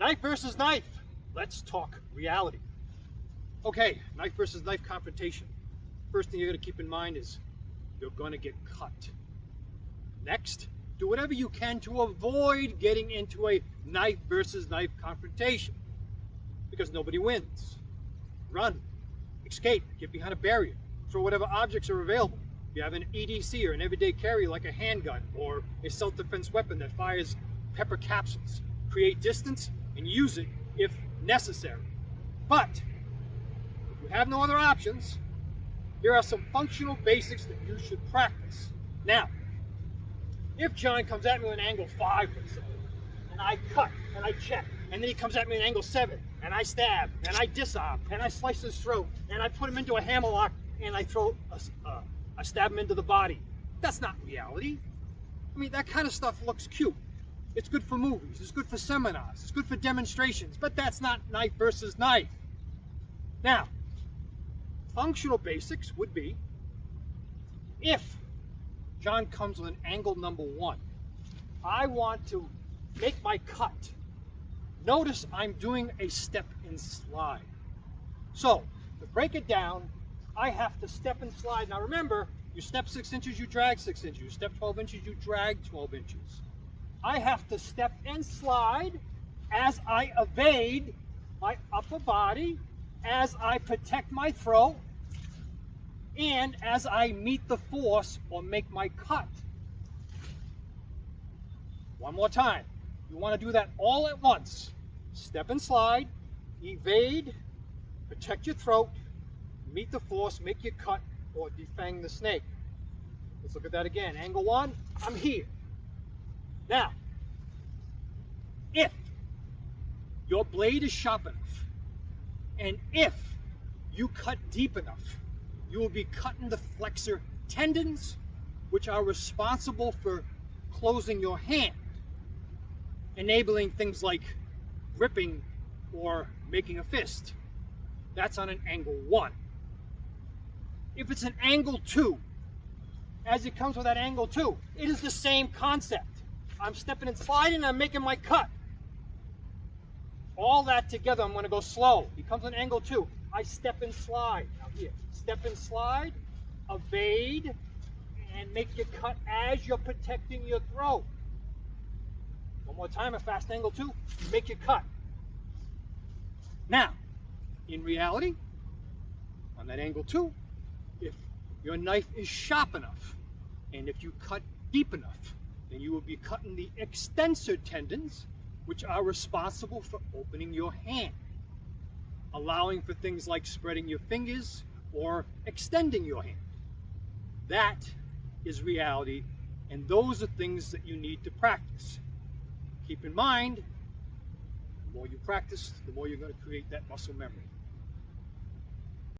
Knife versus knife. Let's talk reality. Okay, knife versus knife confrontation. First thing you're going to keep in mind is you're going to get cut. Next, do whatever you can to avoid getting into a knife versus knife confrontation, because nobody wins. Run, escape, get behind a barrier, throw whatever objects are available. If you have an EDC or an everyday carry like a handgun or a self-defense weapon that fires pepper capsules, create distance and use it if necessary. But if you have no other options, here are some functional basics that you should practice. Now, if John comes at me with an angle 5, let's say, and I cut and I check, and then he comes at me at an angle 7, and I stab, and I disarm, and I slice his throat, and I put him into a hammerlock, and I stab him into the body. That's not reality. I mean, that kind of stuff looks cute. It's good for movies, it's good for seminars, it's good for demonstrations, but that's not knife versus knife. Now, functional basics would be, if John comes with an angle number 1, I want to make my cut. Notice I'm doing a step and slide. So, to break it down, I have to step and slide. Now remember, you step 6 inches, you drag 6 inches. You step 12 inches, you drag 12 inches. I have to step and slide as I evade my upper body, as I protect my throat, and as I meet the force or make my cut. One more time. You want to do that all at once. Step and slide, evade, protect your throat, meet the force, make your cut, or defang the snake. Let's look at that again. Angle 1, I'm here. Now, if your blade is sharp enough, and if you cut deep enough, you will be cutting the flexor tendons, which are responsible for closing your hand, enabling things like gripping or making a fist. That's on an angle 1. If it's an angle 2, as it comes with that angle 2, it is the same concept. I'm stepping and sliding, I'm making my cut. All that together, I'm going to go slow. It comes with an angle 2. I step and slide. Now here, step and slide, evade, and make your cut as you're protecting your throat. One more time, a fast angle 2, make your cut. Now, in reality, on that angle 2, if your knife is sharp enough, and if you cut deep enough, then you will be cutting the extensor tendons, which are responsible for opening your hand, allowing for things like spreading your fingers or extending your hand. That is reality, and those are things that you need to practice. Keep in mind, the more you practice, the more you're going to create that muscle memory.